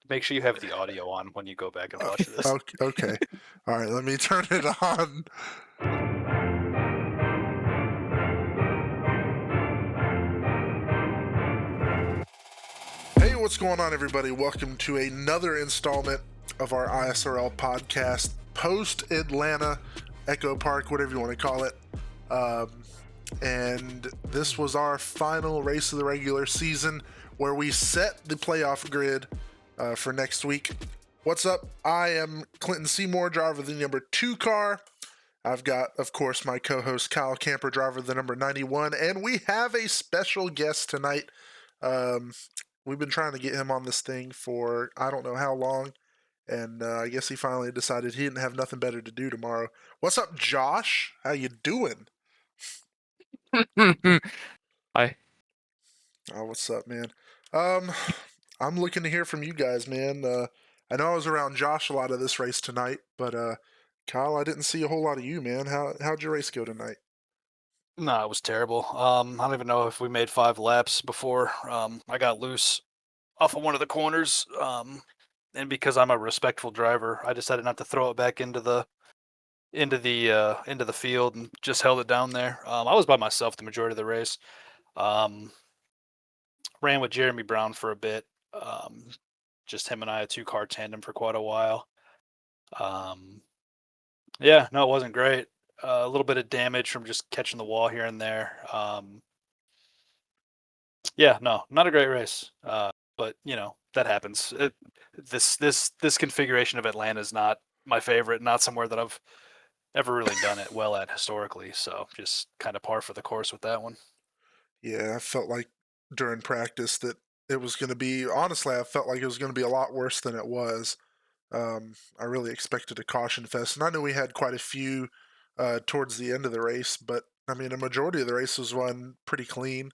Make sure you have the audio on when you go back and watch this. Okay. All right, let me turn it on. Hey, what's going on, everybody? Welcome to another installment of our ISRL podcast, post Atlanta, Echo Park, whatever you want to call it. And this was our final race of the regular season where we set the playoff grid for next week. What's up? I am Clinton Seymour, driver of the number 2 car. I've got, of course, my co-host Kyle Camper, driver of the number 91, and we have a special guest tonight. Um, we've been trying to get him on this thing for I don't know how long, and I guess he finally decided he didn't have nothing better to do tomorrow. What's up, Josh? How you doing? I Oh, what's up, man? Um, I'm looking to hear from you guys, man. I know I was around Josh a lot of this race tonight, but Kyle, I didn't see a whole lot of you, man. How'd your race go tonight? No, it was terrible. I don't even know if we made 5 laps before I got loose off of one of the corners. And because I'm a respectful driver, I decided not to throw it back into the field and just held it down there. I was by myself the majority of the race. Um, ran with Jeremy Brown for a bit. Um, just him and I, a two-car tandem for quite a while. Um, yeah, no, it wasn't great. A little bit of damage from just catching the wall here and there. Yeah, no, not a great race. But that happens. This configuration of Atlanta is not my favorite. Not somewhere that I've ever really done it well at historically. So just kind of par for the course with that one. Yeah, I felt like during practice that it was going to be, honestly, I felt like it was going to be a lot worse than it was. I really expected a caution fest, and I knew we had quite a few towards the end of the race, but I mean, a majority of the race was run pretty clean.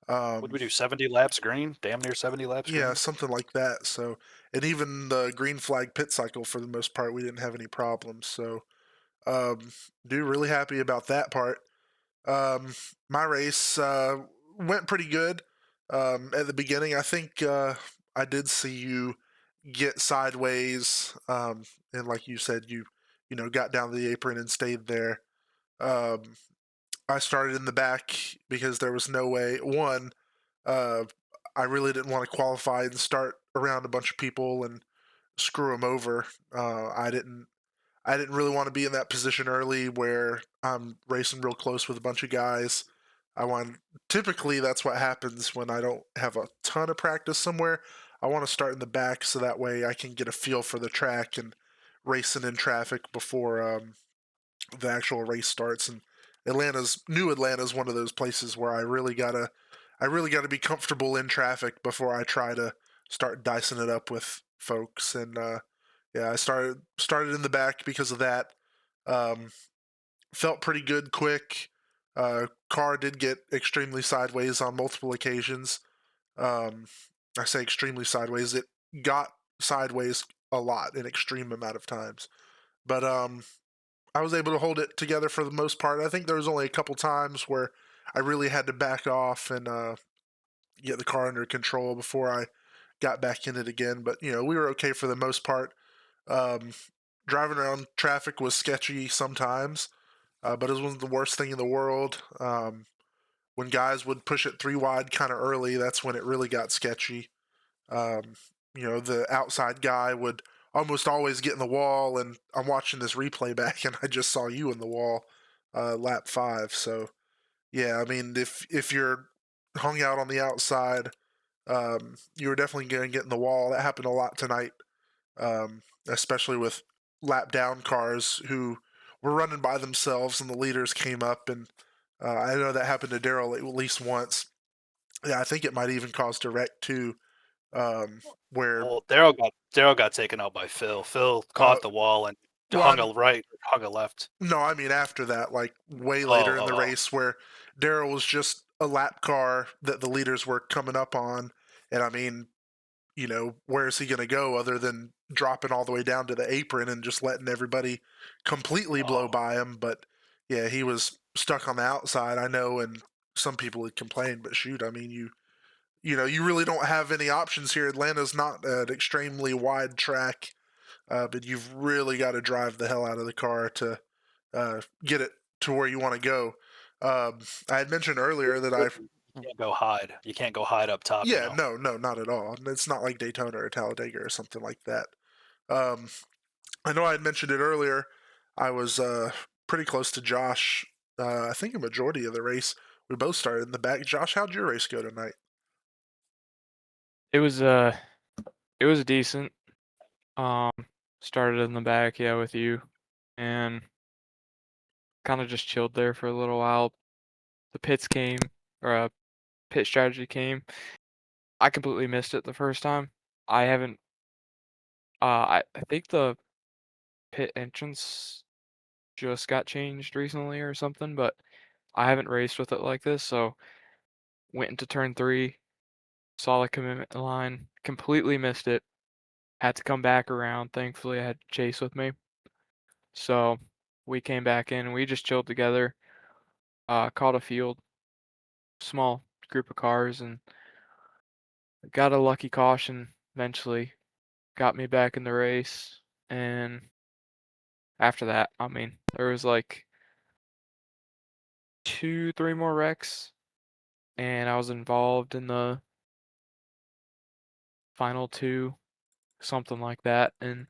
Would Um, we do 70 laps green? Damn near 70 laps yeah, green. something like that. So, and even the green flag pit cycle, for the most part, we didn't have any problems. So, um, dude, really happy about that part. Um, my race went pretty good at the beginning. I think I did see you get sideways, and like you said, you got down to the apron and stayed there. Um, I started in the back because there was no way. One, uh, I really didn't want to qualify and start around a bunch of people and screw them over. I didn't really want to be in that position early where I'm racing real close with a bunch of guys. I want Typically that's what happens when I don't have a ton of practice somewhere. I want to start in the back so that way I can get a feel for the track and racing in traffic before the actual race starts. And Atlanta's one of those places where I really gotta be comfortable in traffic before I try to start dicing it up with folks. And yeah, I started in the back because of that. Um, Felt pretty good quick. Car did get extremely sideways on multiple occasions. Um, I say extremely sideways. It got sideways a lot, an extreme amount of times. But I was able to hold it together for the most part. I think there was only a couple times where I really had to back off and get the car under control before I got back in it again. But we were okay for the most part. Um, Driving around traffic was sketchy sometimes, but it wasn't the worst thing in the world. When guys would push it 3 wide kind of early, that's when it really got sketchy. Um, the outside guy would almost always get in the wall, and I'm watching this replay back, and I just saw you in the wall, lap 5. So yeah, I mean, if you're hung out on the outside, you were definitely going to get in the wall. That happened a lot tonight, especially with lap down cars who were running by themselves, and the leaders came up, and I know that happened to Daryl at least once. Yeah, I think it might even cause direct too, where Well, Daryl got taken out by Phil. Phil uh, caught the wall and well, hung a left. no, I mean after that, like way Oh, later in oh, the oh. race, where Daryl was just a lap car that the leaders were coming up on, and I mean, where is he going to go other than dropping all the way down to the apron and just letting everybody completely blow Oh. by him? But yeah, he was stuck on the outside. I know, and some people had complained, but shoot, I mean, you really don't have any options here. Atlanta's not an extremely wide track, but you've really got to drive the hell out of the car to get it to where you want to go. I had mentioned earlier that You can't go hide. You can't go hide up top, you yeah, know. no, no, not at all. It's not like Daytona or Talladega or something like that. Um, I know I had mentioned it earlier. I was pretty close to Josh. I think a majority of the race. We both started in the back. Josh, how'd your race go tonight? It was uh it was decent. Um Started in the back, yeah, with you, and kind of just chilled there for a little while. The pits came, or pit strategy came. I completely missed it the first time. I haven't I think the pit entrance just got changed recently or something, but I haven't raced with it like this, so went into turn 3, saw the commitment line, completely missed it. Had to come back around. Thankfully, I had Chase with me. So we came back in and we just chilled together, caught a field, small group of cars, and got a lucky caution eventually. Got me back in the race. And after that, I mean, there was like 2, 3 more wrecks, and I was involved in the final 2, something like that, and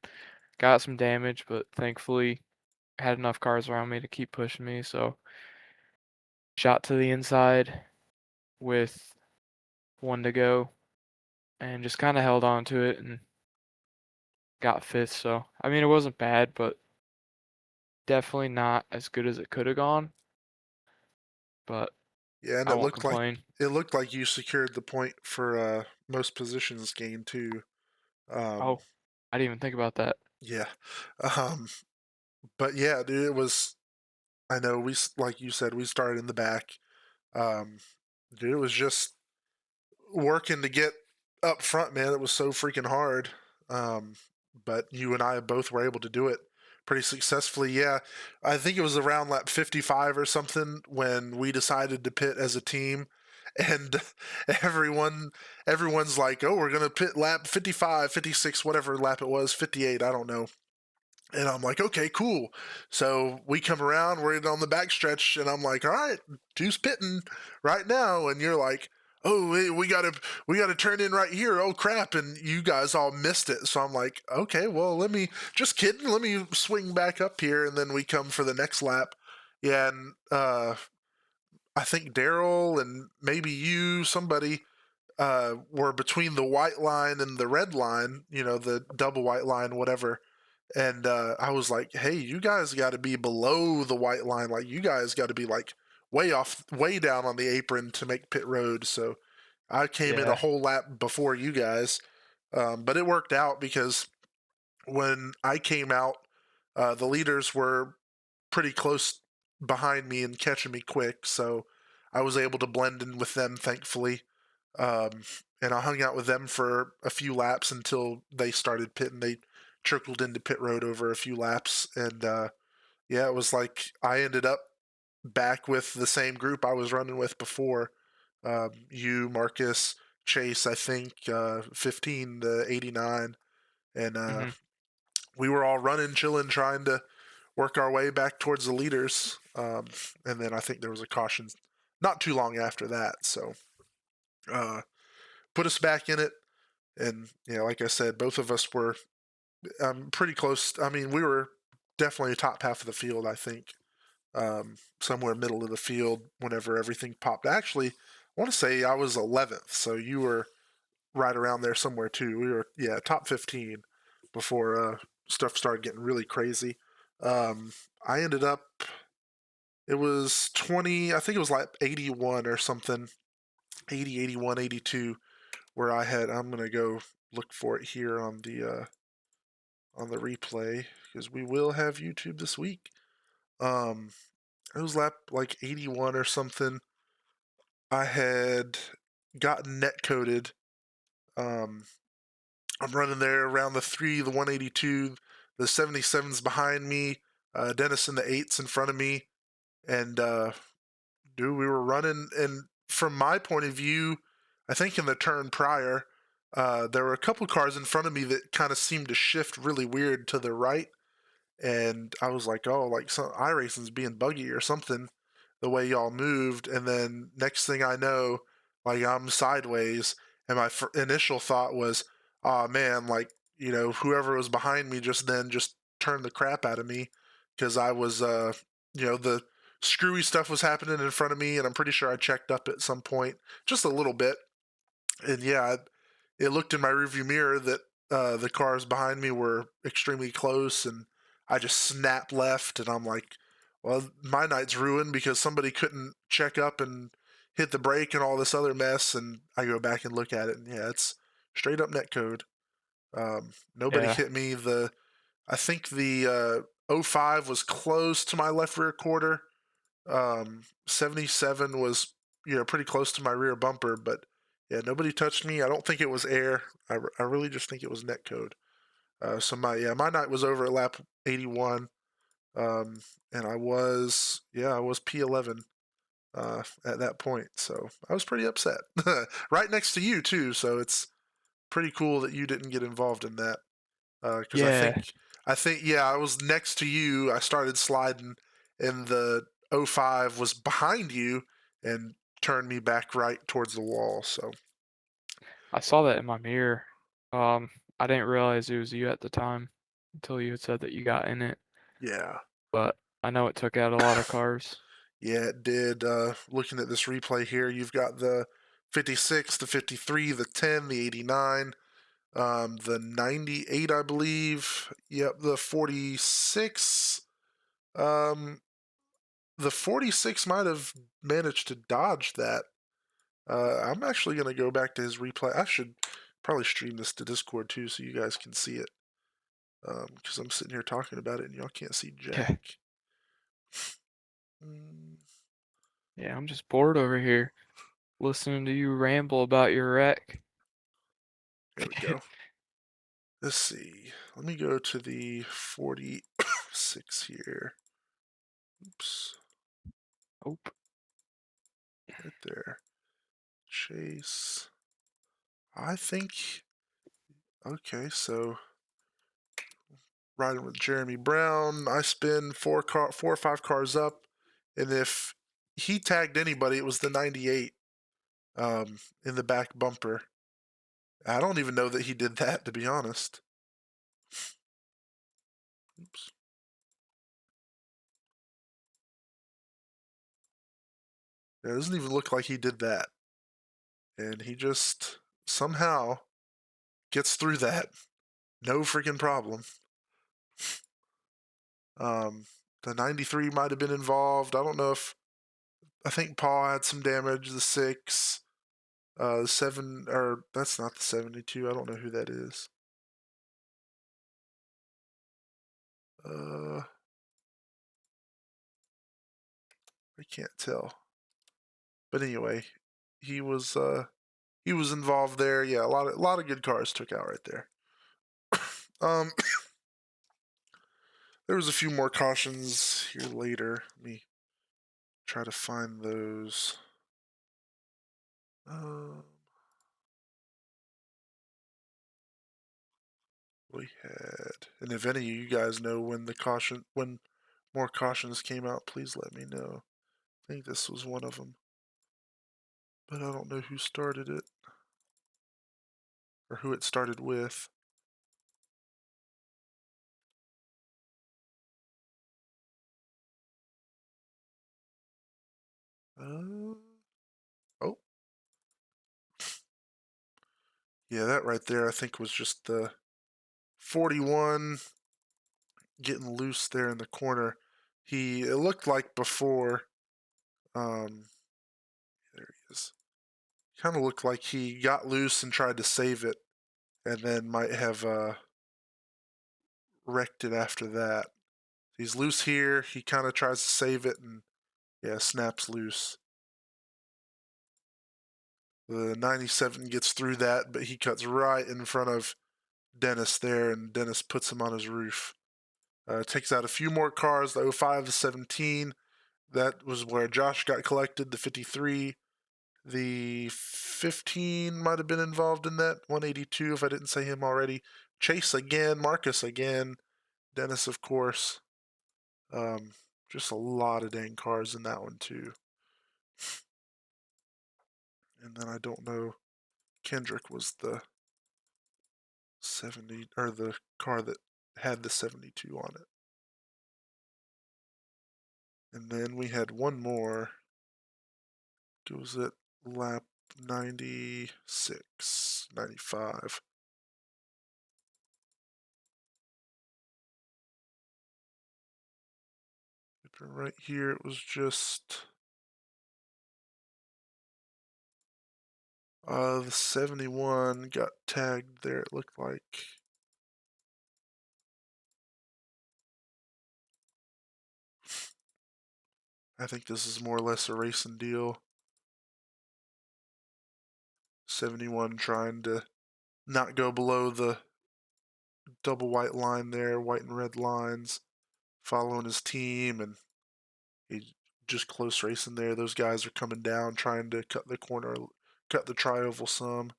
got some damage, but thankfully had enough cars around me to keep pushing me. So shot to the inside with 1 to go and just kind of held on to it and got fifth. So, I mean, it wasn't bad, but definitely not as good as it could have gone. But Yeah, and I won't complain. it looked like you secured the point for most positions gained too. Um, Oh, I didn't even think about that. yeah, um, but yeah, dude, it was. I know like you said, we started in the back. Um, dude, it was just working to get up front, man. It was so freaking hard. Um, but you and I both were able to do it pretty successfully. Yeah, I think it was around lap 55 or something when we decided to pit as a team, and everyone everyone's like, "Oh, we're gonna pit lap 55, 56, whatever lap it was, 58, I don't know." And I'm like, okay, cool. So we come around, we're on the back stretch, and I'm like, all right, who's pitting right now? And you're like, oh, we gotta turn in right here. Oh crap! And you guys all missed it. So I'm like, okay, well, just kidding. Let me swing back up here, and then we come for the next lap. Yeah, and I think Daryl and maybe you, somebody, were between the white line and the red line. The double white line, whatever, and I was like, "Hey, you guys got to be below the white line. Like, you guys got to be like way down on the apron to make pit road." So I came in a Yeah. whole lap before you guys, but it worked out because when I came out, the leaders were pretty close behind me and catching me quick, so I was able to blend in with them, thankfully. Um, and I hung out with them for a few laps until they started pitting. They trickled into pit road over a few laps, and yeah, it was like I ended up back with the same group I was running with before. You, Marcus, Chase, I think 15 to 89, and Hmm. we were all running, chilling, trying to work our way back towards the leaders. And then I think there was a caution not too long after that, so uh, put us back in it. And yeah, like I said, both of us were pretty close. I mean, we were definitely top half of the field. I think somewhere middle of the field whenever everything popped. Actually, I want to say I was 11th, so you were right around there somewhere too. We were top 15 before stuff started getting really crazy. I ended up. It was 20. I think it was like 81 or something. 80, 81, 82. Where I had. I'm gonna go look for it here on the replay because we will have YouTube this week. Um, it was lap like 81 or something. I had gotten net coded. Um, I'm running there around the 3, the 182, the 77's behind me, Dennis in the 8's in front of me, and dude, we were running. And from my point of view, I think in the turn prior, there were a couple cars in front of me that kind of seemed to shift really weird to the right, and I was like, oh, like some iRacing's being buggy or something, the way y'all moved. And then next thing I know, like I'm sideways, and my initial thought was, oh man, like whoever was behind me just then just turned the crap out of me because I was, the screwy stuff was happening in front of me, and I'm pretty sure I checked up at some point, just a little bit. And yeah, it looked in my rearview mirror that the cars behind me were extremely close, and I just snapped left, and I'm like, well, my night's ruined because somebody couldn't check up and hit the brake and all this other mess. And I go back and look at it, and yeah, it's straight up net code. Nobody Yeah. hit me. I think the 05 was close to my left rear quarter. 77 was pretty close to my rear bumper, but yeah, nobody touched me. I don't think it was air. I really just think it was net code. So my night was over at lap 81, um, and I was P11 at that point. So I was pretty upset. Right next to you too. So it's pretty cool that you didn't get involved in that. Because Yeah. I think yeah, I was next to you. I started sliding, and the 05 was behind you and turned me back right towards the wall. So I saw that in my mirror. Um, I didn't realize it was you at the time until you had said that you got in it, yeah, but I know it took out a lot of cars. yeah, it did. Looking at this replay here, you've got the 56, the 53, the 10, the 89, the 98, I believe. Yep, the 46. Um, the 46 might have managed to dodge that. I'm actually going to go back to his replay. I should probably stream this to Discord too so you guys can see it. Because I'm sitting here talking about it and y'all can't see Yeah. jack. Mm, Yeah, I'm just bored over here listening to you ramble about your wreck. There we go. Let's see. Let me go to the 46 here. Oops. Oop. Right there. Chase. I think. Okay, so riding with Jeremy Brown, I spin four or five cars up, and if he tagged anybody, it was the 98 in the back bumper. I don't even know that he did that, to be honest. Oops. It doesn't even look like he did that. And he just somehow gets through that. No freaking problem. The 93 might have been involved. I don't know if. I think Paul had some damage. The 6. The 7. Or that's not the 72. I don't know who that is. I can't tell. But anyway, he was involved there. Yeah, a lot of good cars took out right there. Um, there was a few more cautions here later. Let me try to find those. We had, and if any of you guys know when when more cautions came out, please let me know. I think this was one of them, but I don't know who started it or who it started with. Oh, yeah, that right there I think was just the 41 getting loose there in the corner. It looked like before, there he is. Kind of looked like he got loose and tried to save it, and then might have wrecked it after that. He's loose here. He kind of tries to save it, and yeah, snaps loose. The 97 gets through that, but he cuts right in front of Dennis there, and Dennis puts him on his roof. Takes out a few more cars, the 05, the 17. That was where Josh got collected, the 53. The 15 might have been involved in that. 182, if I didn't say him already. Chase again. Marcus again. Dennis, of course. Just a lot of dang cars in that one, too. And then I don't know. Kendrick was the 70, or the car that had the 72 on it. And then we had one more. It was at lap 96, 95. Right here, it was just the 71 got tagged there, it looked like. I think this is more or less a racing deal. 71 trying to not go below the double white line there, white and red lines, following his team, and he just close racing there. Those guys are coming down, trying to cut the corner, cut the tri-oval some.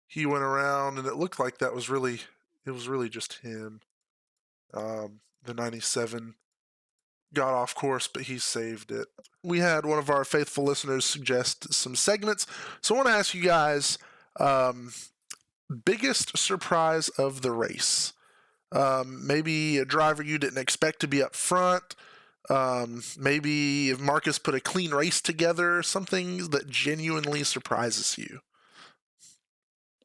He went around, and it looked like it was really just him. The 97 got off course, but he saved it. We had one of our faithful listeners suggest some segments, so I want to ask you guys, biggest surprise of the race. Maybe a driver you didn't expect to be up front. Maybe if Marcus put a clean race together, something that genuinely surprises you.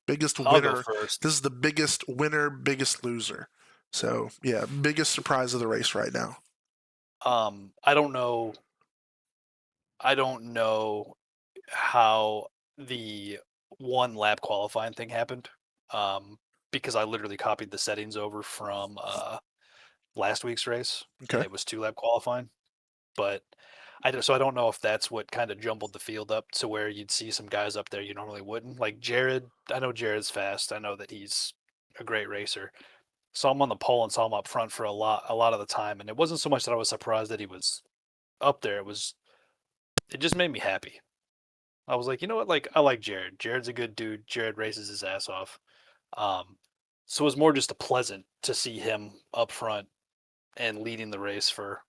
Biggest I'll go winner. first. This is the biggest winner, biggest loser. So yeah, biggest surprise of the race right now. I don't know. I don't know how the one lap qualifying thing happened. Because I literally copied the settings over from last week's race, and Okay. it was 2 lap qualifying. But so I don't know if that's what kind of jumbled the field up to where you'd see some guys up there you normally wouldn't. Like Jared, I know Jared's fast. I know that he's a great racer. Saw him on the pole and saw him up front for a lot of the time, and it wasn't so much that I was surprised that he was up there. It just made me happy. I was like, you know what? Like, I like Jared. Jared's a good dude. Jared races his ass off. Um, so it was more just a pleasant to see him up front and leading the race for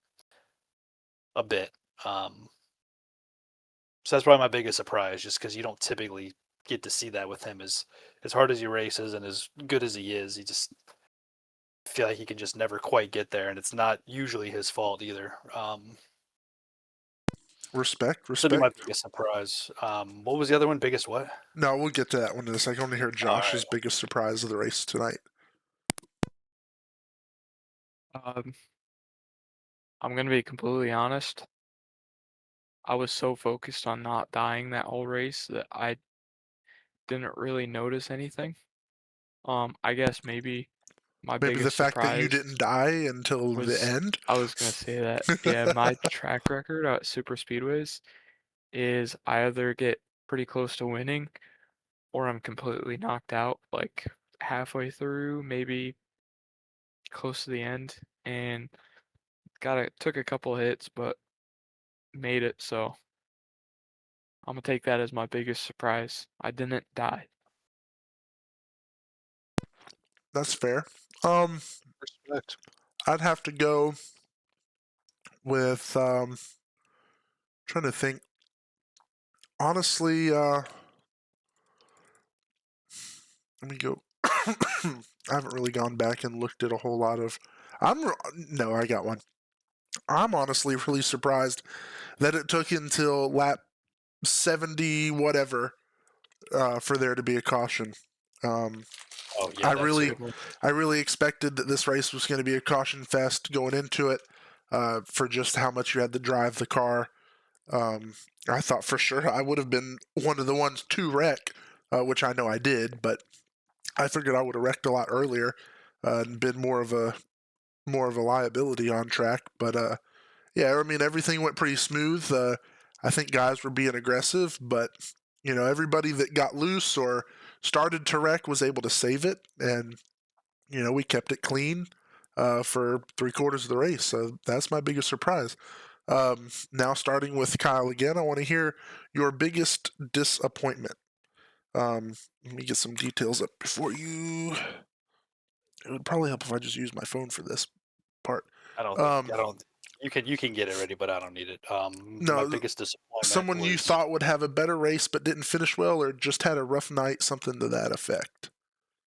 a bit. So that's probably my biggest surprise, just because you don't typically get to see that with him. As hard as he races and as good as he is, he just feel like he can just never quite get there, and it's not usually his fault either. Respect. So that'd be my Respect. biggest surprise. What was the other one? Biggest what? No, we'll get to that one in a second. I want to hear All right. Josh's biggest surprise of the race tonight. I'm gonna be completely honest. I was so focused on not dying that whole race that I didn't really notice anything. I guess maybe my Maybe the biggest fact that you surprise didn't die until the was end. I was gonna say that. Yeah, my track record at super speedways is I either get pretty close to winning or I'm completely knocked out like halfway through, maybe close to the end, and took a couple hits but made it, so I'm gonna take that as my biggest surprise. I didn't die. That's fair. Respect. I'd have to go with trying to think. Honestly, let me go. I haven't really gone back and looked at a whole lot of. No, I got one. I'm honestly really surprised that it took until lap 70 whatever for there to be a caution. Oh I yeah, that's a really, good one. I really expected that this race was going to be a caution fest going into it, for just how much you had to drive the car. I thought for sure I would have been one of the ones to wreck, which I know I did, but I figured I would have wrecked a lot earlier and been more of a liability on track. But yeah, I mean everything went pretty smooth. I think guys were being aggressive, but everybody that got loose or started to wreck was able to save it, and we kept it clean for 3/4 of the race. So that's my biggest surprise. Now, starting with Kyle again, I want to hear your biggest disappointment. Let me get some details up before you. It would probably help if I just use my phone for this part. I don't think I don't. You can get it ready, but I don't need it. My No, biggest disappointment someone you was thought would have a better race but didn't finish well, or just had a rough night, something to that effect.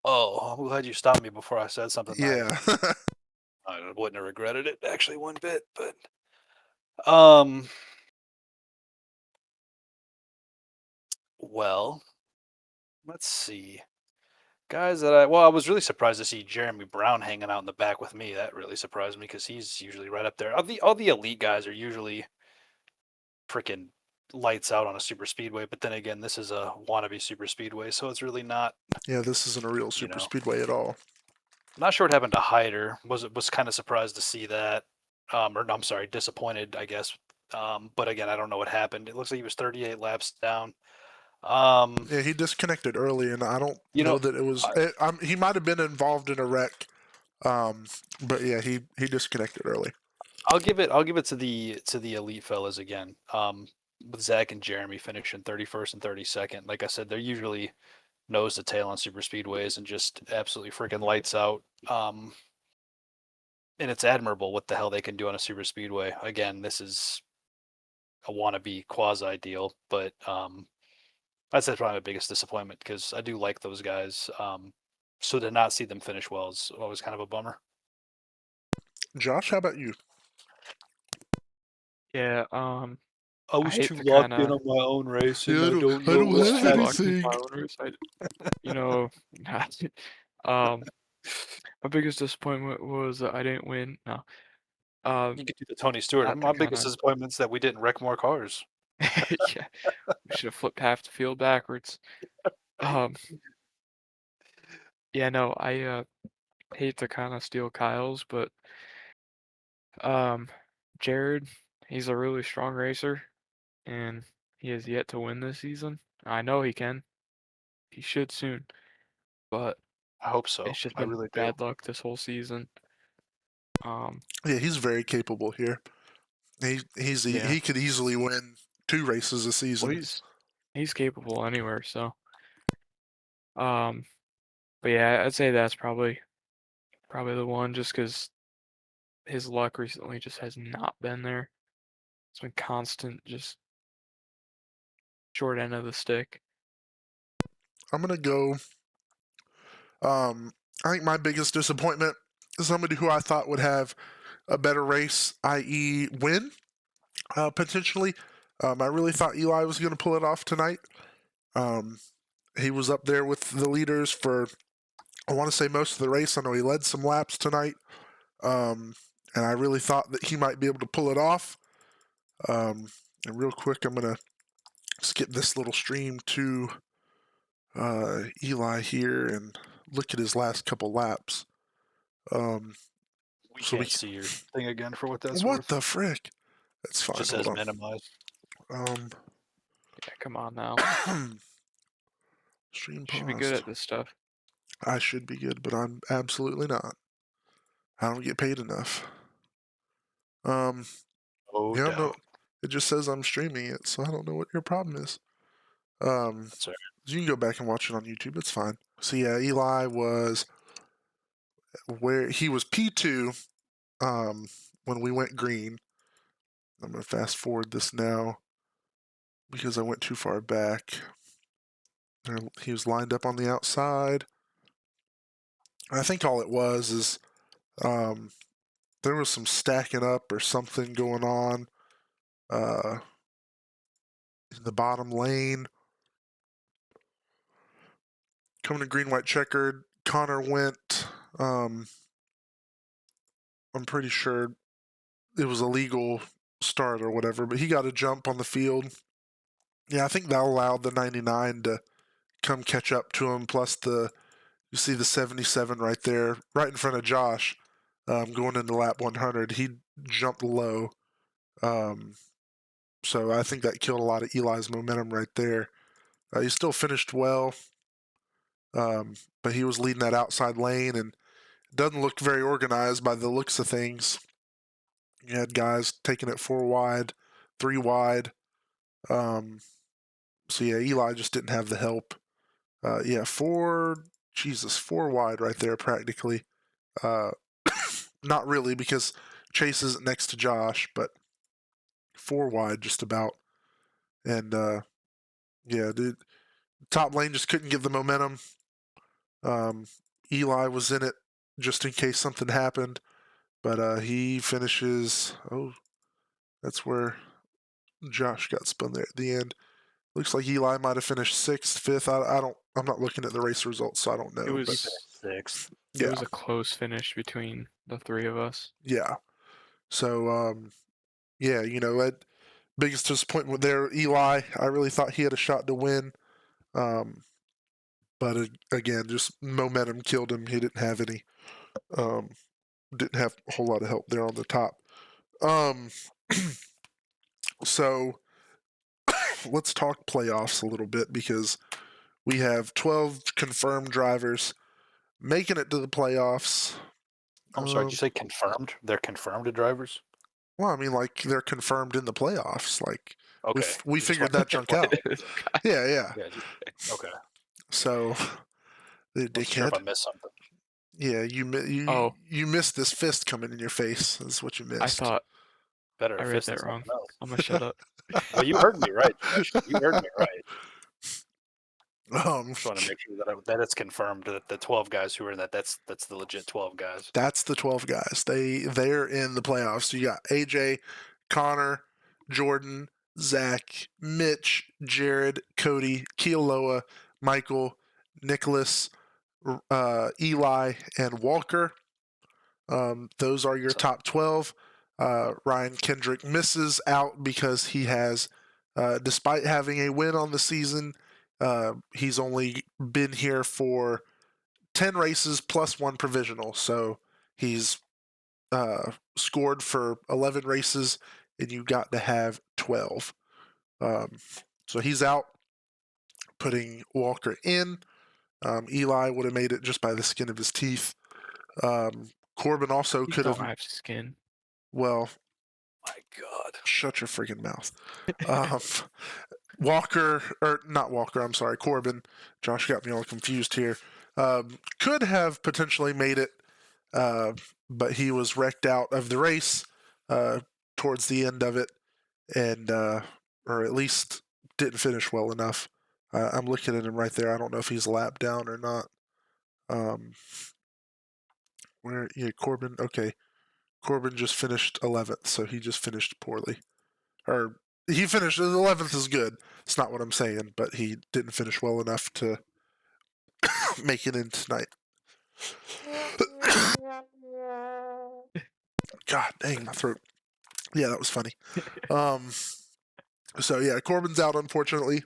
oh, I'm glad you stopped me before I said something Yeah. I wouldn't have regretted it actually one bit, but um well, let's see. Guys that I was really surprised to see Jeremy Brown hanging out in the back with me. That really surprised me because he's usually right up there. All the elite guys are usually freaking lights out on a super speedway, but then again, this is a wannabe super speedway, so it's really not, Yeah, this isn't a real you super know. speedway at all. I'm not sure what happened to Hyder. Was kind of surprised to see that. Or no, I'm sorry, disappointed, I guess. But again, I don't know what happened. It looks like he was 38 laps down. Um, Yeah, he disconnected early, and I don't you know know, that it was. He might have been involved in a wreck, but yeah, he disconnected early. I'll give it to the elite fellas again. With Zach and Jeremy finishing 31st and 32nd. Like I said, they're usually nose to tail on super speedways and just absolutely freaking lights out. And it's admirable what the hell they can do on a super speedway. Again, this is a wannabe quasi deal, but that's probably my biggest disappointment because I do like those guys. So to not see them finish well is always kind of a bummer. Josh, how about you? Yeah, I I was hate too to locked in kinda on my own race, and Yeah, I don't I know don't what was have too locked happened. into anything. my own race. You know, um, my biggest disappointment was that I didn't win. No, You could do the Tony Stewart. not to My biggest kinda disappointment is that we didn't wreck more cars. yeah, we should have flipped half the field backwards. Um, yeah, no, I hate to kind of steal Kyle's, but um, Jared, he's a really strong racer, and he has yet to win this season. I know he can. He should soon, but I hope so. it's just I been really do. bad luck this whole season. Um, Yeah, he's very capable here. yeah. He could easily win 2 races a Well, season. he's capable anywhere, so um, but yeah, I'd say that's probably the one just because his luck recently just has not been there. It's been constant, just short end of the stick. I'm gonna go. I think my biggest disappointment is somebody who I thought would have a better race, i.e., win potentially. I really thought Eli was going to pull it off tonight. Um, he was up there with the leaders for, I want to say, most of the race. I know he led some laps tonight. And I really thought that he might be able to pull it off. And real quick, I'm going to skip this little stream to Eli here and look at his last couple laps. Um, We so we can't see your thing again for what that's What worth. the frick? That's It fine. just Hold says minimize. on. Yeah, come on now. Stream Should be good paused. at this stuff. I should be good, but I'm absolutely not. I don't get paid enough. Um, No yeah, no, doubt. it just says I'm streaming it, so I don't know what your problem is. Um, That's right. you can go back and watch it on YouTube. It's fine. So yeah, Eli was where he was P2 when we went green. I'm gonna fast forward this now because I went too far back. He was lined up on the outside. I think all it was is um, there was some stacking up or something going on uh, in the bottom lane. Coming to green, white, checkered. Connor went. I'm pretty sure it was a legal start or whatever, but he got a jump on the field. Yeah, I think that allowed the 99 to come catch up to him. Plus you see the 77 right there, right in front of Josh, going into lap 100. He jumped low. Um, so I think that killed a lot of Eli's momentum right there. He still finished well, but he was leading that outside lane and doesn't look very organized by the looks of things. You had guys taking it 4 wide, 3 wide. So yeah, Eli just didn't have the help. Yeah, 4 wide right there practically. Not really because Chase isn't next to Josh, but 4 wide just about. And yeah, dude, top lane just couldn't get the momentum. Eli was in it just in case something happened, but he finishes. Oh, that's where Josh got spun there at the end. Looks like Eli might have finished 6th, 5th. I don't. I'm not looking at the race results, so I don't know. It He was but finished 6th. it yeah, was a close finish between the three of us. yeah. So yeah, that biggest disappointment there, Eli. I really thought he had a shot to win. But again, just momentum killed him. He didn't have any. Um, didn't have a whole lot of help there on the top. Um, so let's talk playoffs a little bit because we have 12 confirmed drivers making it to the playoffs. I'm sorry, did you say confirmed? They're confirmed drivers? Well, I mean, like they're confirmed in the playoffs. Like Okay. we Just figured wanted that to chunk clarify. out. Yeah. Yeah. Okay. So the Wasn't sure if I dickhead. missed something. Yeah, Oh, you missed this fist coming in your face. Is what you I missed. thought Better I a read fist than that wrong. something else. I'm gonna shut up. Well, you heard me right, Josh. You heard me right. Um, Just want to make sure that it's confirmed that the 12 guys who are in that's the legit 12 guys. that's the 12 guys. They're in the playoffs. So you got AJ, Connor, Jordan, Zach, Mitch, Jared, Cody, Kealoha, Michael, Nicholas, Eli, and Walker. Those are your So, top 12. Ryan Kendrick misses out because he has, despite having a win on the season, he's only been here for 10 races plus 1 provisional. So he's scored for 11 races, and you got to have 12. So he's out, putting Walker in. Eli would have made it just by the skin of his teeth. Corbin also You could don't have. have skin. Well, my God. shut your freaking mouth. Um, Walker, or not Walker, I'm sorry, Corbin. Josh got me all confused here. Could have potentially made it, but he was wrecked out of the race towards the end of it, and or at least didn't finish well enough. I'm looking at him right there. I don't know if he's lapped down or not. Where? Yeah, Corbin. Okay, Corbin just finished 11th, so he just finished poorly. Or he finished 11th is good. It's not what I'm saying, but he didn't finish well enough to make it in tonight. God dang, my throat. Yeah, that was funny. So yeah, Corbin's out, unfortunately.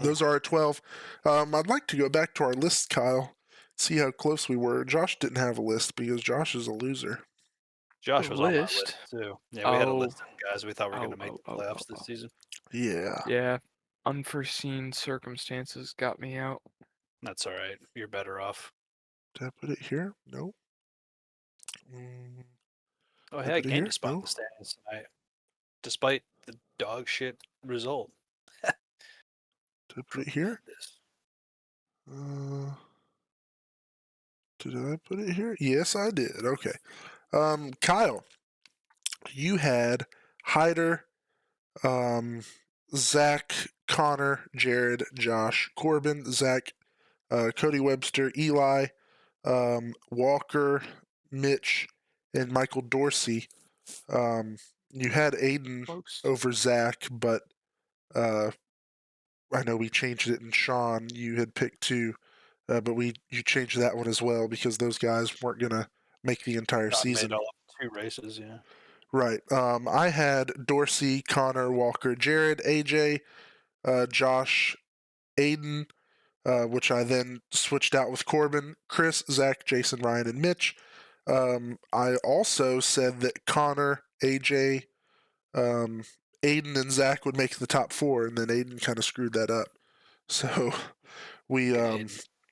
Those are our 12. I'd like to go back to our list, Kyle, see how close we were. Josh didn't have a list because Josh is a loser. Josh was on my List? list too. Yeah, we had a Oh, list of guys we thought were going to make the oh. playoffs this season. Yeah. Yeah, unforeseen circumstances got me out. That's all right. You're better off. Did I put it here? No. Mm, Oh, did I hey, I put it gained here? a spot in No. the standings tonight, despite the dog shit result. Did I put it here? This. Did I put it here? Yes, I did. Okay. Kyle, you had Hyder, Zach, Connor, Jared, Josh, Corbin, Zach, Cody Webster, Eli, Walker, Mitch, and Michael Dorsey. You had Aiden Close. over Zach, but I know we changed it, and Sean, you had picked 2, but you changed that one as well because those guys weren't gonna make the entire John made season. all of 2 races. Yeah. Right. I had Dorsey, Connor, Walker, Jared, AJ, Josh, Aiden, which I then switched out with Corbin, Chris, Zach, Jason, Ryan, and Mitch. I also said that Connor, AJ, Aiden, and Zach would make the top 4, and then Aiden kind of screwed that up. So we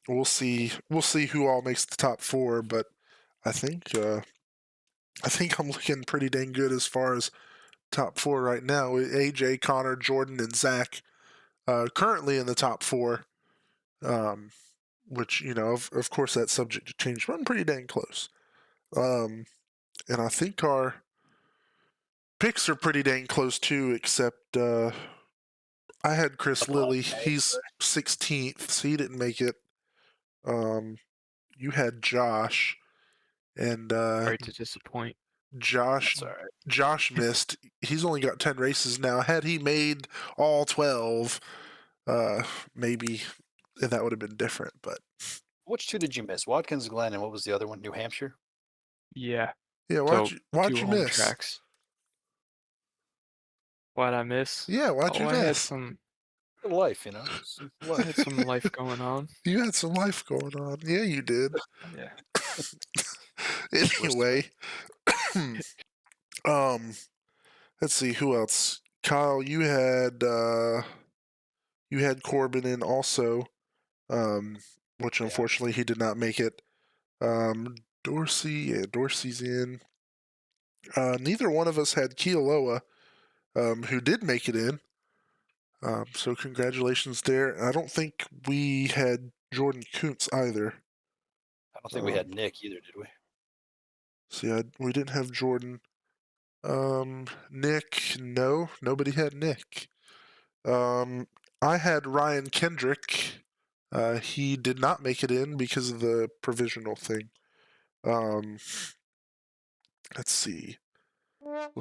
we'll see who all makes the top 4, but I think I think I'm looking pretty dang good as far as top 4 right now. AJ, Connor, Jordan, and Zach currently in the top 4. Which, of course that's subject to change, but I'm pretty dang close. And I think our picks are pretty dang close too, except I had Chris Lilly. He's 16th, so he didn't make it. You had Josh, and Sorry to disappoint. Josh That's all right. Josh missed. He's only got 10 races now. Had he made all 12, maybe that would have been different. But Which 2 did you miss? Watkins Glen, and what was the other one? New Hampshire? Yeah. yeah, So why'd 2 you home miss? tracks. Why'd I miss? Yeah, why'd you I had miss? some Life, I had some life going on. You had some life going on. Yeah, you did. Yeah. Anyway, let's see who else. Kyle, you had Corbin in also, which Yeah. unfortunately he did not make it. Dorsey, yeah, Dorsey's in. Neither one of us had Kealoha, who did make it in. So congratulations there. I don't think we had Jordan Kuntz either. I don't think we had Nick either, did we? See, we didn't have Jordan. Nick, no, nobody had Nick. I had Ryan Kendrick. He did not make it in because of the provisional thing. Let's see. And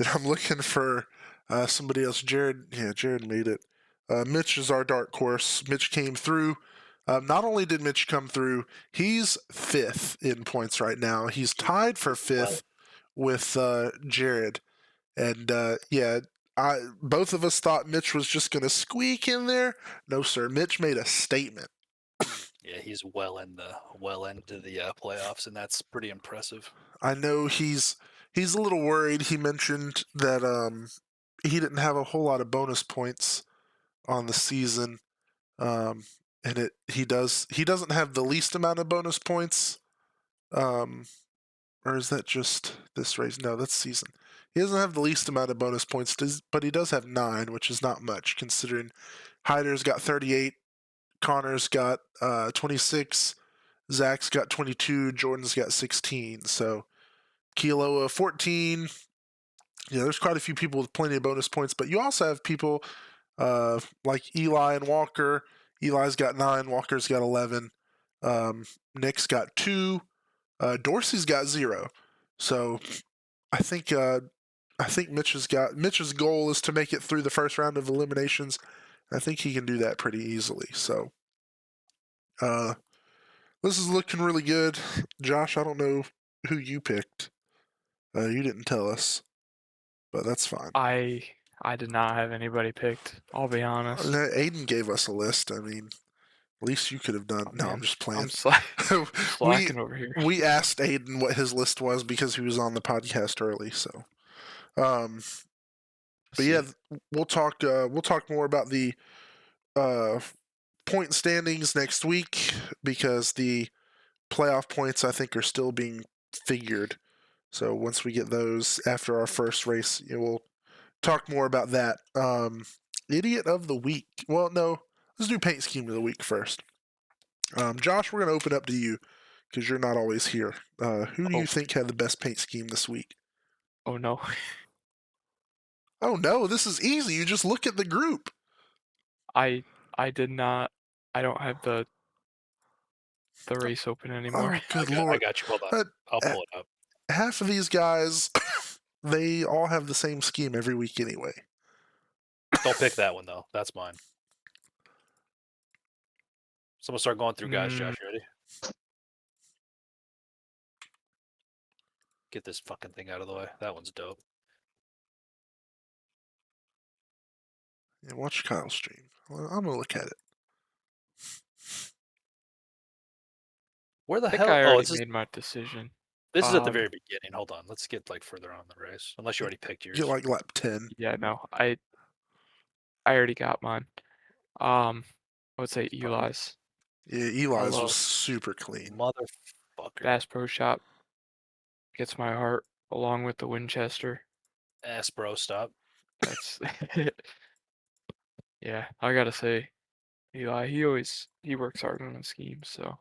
I'm looking for somebody else. Jared, yeah, Jared made it. Mitch is our dark horse. Mitch came through. Not only did Mitch come through, he's 5th in points right now. He's tied for 5th with Jared. And yeah, both of us thought Mitch was just going to squeak in there. No, sir. Mitch made a statement. Yeah, he's well into the playoffs, and that's pretty impressive. I know he's a little worried. He mentioned that he didn't have a whole lot of bonus points on the season, and he doesn't have the least amount of bonus points. Or is that just this race? No, that's season. He doesn't have the least amount of bonus points, but he does have 9, which is not much considering Hyder's got 38, Connor's got 26, Zach's got 22, Jordan's got 16. So Kealoha 14. Yeah, there's quite a few people with plenty of bonus points, but you also have people like Eli and Walker. Eli's got 9, Walker's got 11, Nick's got 2, Dorsey's got 0. So I think Mitch's goal is to make it through the first round of eliminations. I think he can do that pretty easily. So this is looking really good. Josh, I don't know who you picked. You didn't tell us, but that's fine. I did not have anybody picked. I'll be honest. Aiden gave us a list. I mean, at least you could have done. Oh, no, man. I'm just playing. I'm slacking over here. We asked Aiden what his list was because he was on the podcast early. So, but yeah, we'll talk more about the point standings next week because the playoff points I think are still being figured. So once we get those after our first race, we'll talk more about that. Idiot of the week. Well, no, let's do paint scheme of the week first. Josh, we're going to open up to you because you're not always here. Who do you think had the best paint scheme this week? Oh no. Oh no, this is easy. You just look at the group. I did not. I don't have the race open anymore. Oh, good lord! I got you. Hold on. I'll pull it up. Half of these guys, they all have the same scheme every week anyway. Don't pick that one though. That's mine. So I'm gonna start going through guys. Josh, you ready? Get this fucking thing out of the way. That one's dope. Yeah, watch Kyle's stream. I'm gonna look at it. Where the I think hell? I already made my decision. This is at the very beginning. Hold on. Let's get further on in the race. Unless you already picked yours. Get like lap 10. Yeah, no. I already got mine. I would say Eli's. Yeah, Eli's was super clean. Motherfucker. Bass Pro Shop. gets my heart along with the Winchester. Bro, stop. That's yeah, I gotta say, Eli, he works hard on his schemes, so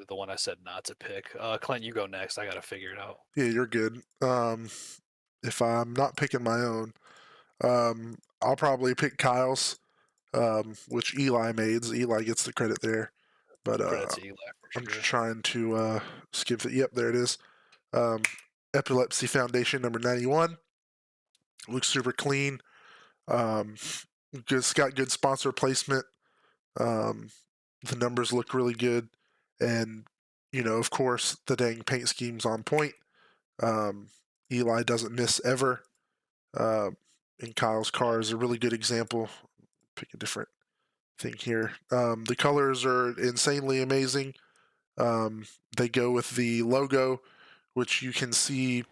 The one I said not to pick. Clint, you go next. I gotta figure it out. Yeah, you're good. If I'm not picking my own, I'll probably pick Kyle's, which Eli made. So Eli gets the credit there. But Credit to Eli for I'm just sure. trying to skip it. Yep, there it is. Um, Epilepsy Foundation number 91. Looks super clean. It's got good sponsor placement. Um, the numbers look really good, and of course, the dang paint scheme's on point. Um, Eli doesn't miss ever. Uh, and Kyle's car is a really good example. Pick a different thing here. The colors are insanely amazing. They go with the logo, which you can see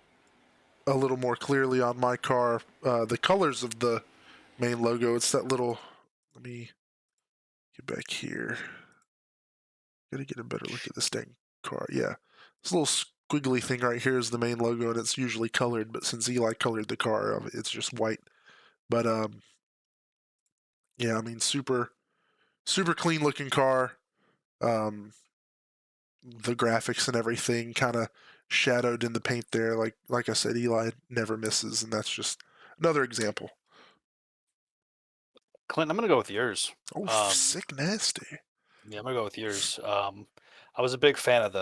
a little more clearly on my car. The colors of the main logo, it's that little. Let me get back here. Gotta get a better look at this dang car. Yeah, this little squiggly thing right here is the main logo, and it's usually colored. But since Eli colored the car, it's just white. But yeah, I mean, super clean looking car. Um, the graphics and everything kind of shadowed in the paint there. Like I said, Eli never misses, and that's just another example. Clint, I'm gonna go with yours. Oh, Um, sick nasty. yeah, I'm gonna go with yours. I was a big fan of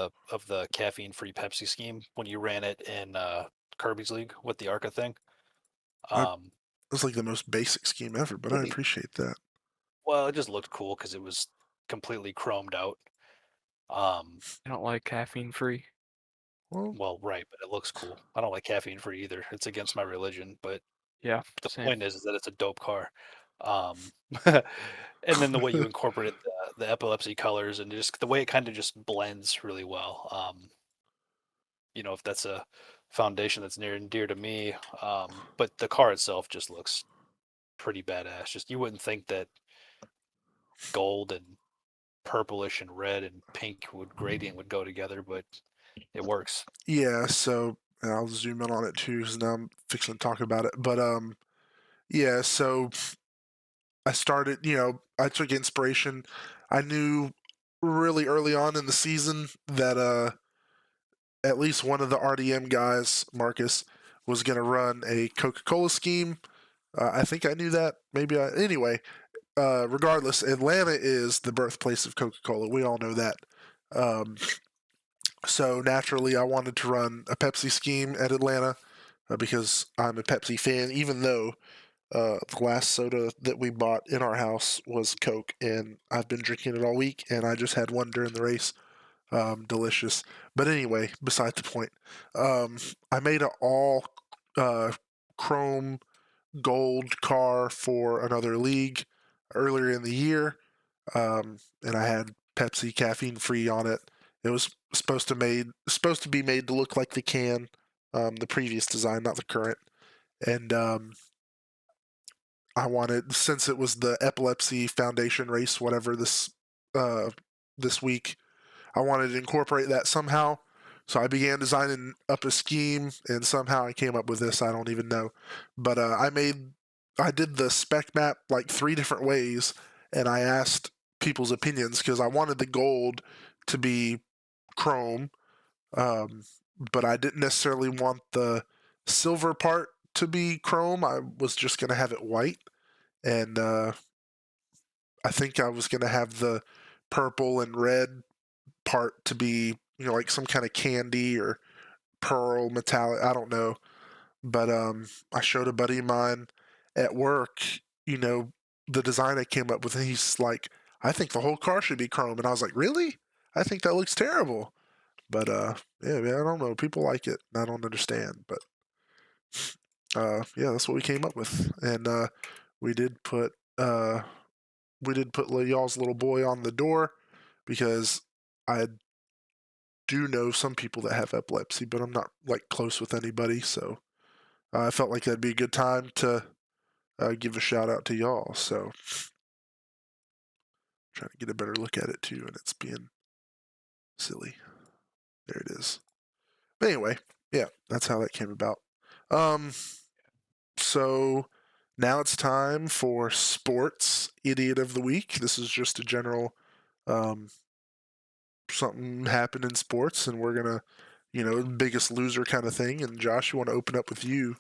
the caffeine-free Pepsi scheme when you ran it in Kirby's League with the Arca thing. I, Um, That's like the most basic scheme ever, but I really, appreciate that. well, it just looked cool because it was completely chromed out. Um, I don't like caffeine free. Well, well, right, but it looks cool. I don't like caffeine-free either. It's against my religion, but Yeah, the same. point is that it's a dope car. Um, and then the way you incorporated the epilepsy colors and just the way it kind of just blends really well. If that's a foundation that's near and dear to me. But the car itself just looks pretty badass. Just you wouldn't think that gold and purplish and red and pink would gradient would go together, but it works. yeah, so I'll zoom in on it too, because now I'm fixing to talk about it. But yeah, so I started, I took inspiration. I knew really early on in the season that at least one of the RDM guys, Marcus, was going to run a Coca-Cola scheme. I think I knew that. Anyway, regardless, Atlanta is the birthplace of Coca-Cola. We all know that. Um, so naturally, I wanted to run a Pepsi scheme at Atlanta because I'm a Pepsi fan, even though the last soda that we bought in our house was Coke, and I've been drinking it all week, and I just had one during the race. Delicious. But anyway, beside the point. Um, I made an all uh, chrome gold car for another league earlier in the year, and I had Pepsi caffeine free on it. It was supposed to be made to look like the can, the previous design, not the current. And I wanted, since it was the Epilepsy Foundation race, whatever uh, this week, I wanted to incorporate that somehow. So I began designing up a scheme, and somehow I came up with this. I don't even know, but I did the spec map like 3 different ways, and I asked people's opinions because I wanted the gold to be chrome, um, but I didn't necessarily want the silver part to be chrome. I was just gonna have it white, and I think I was gonna have the purple and red part to be, like some kind of candy or pearl metallic. I don't know, but I showed a buddy of mine at work, you know, the design I came up with, and he's like, "I think the whole car should be chrome," and I was like, "Really? I think that looks terrible." But yeah, man, I don't know. People like it, and I don't understand, but yeah, that's what we came up with, and we did put uh, y'all's little boy on the door because I do know some people that have epilepsy, but I'm not like close with anybody, so I felt like that'd be a good time to give a shout out to y'all. So trying to get a better look at it too, and it's being silly. There it is. But anyway, Yeah, that's how that came about. So now it's time for sports idiot of the week. This is just a general um, something happened in sports, and we're gonna, biggest loser kind of thing. And Josh, you want to open up with you?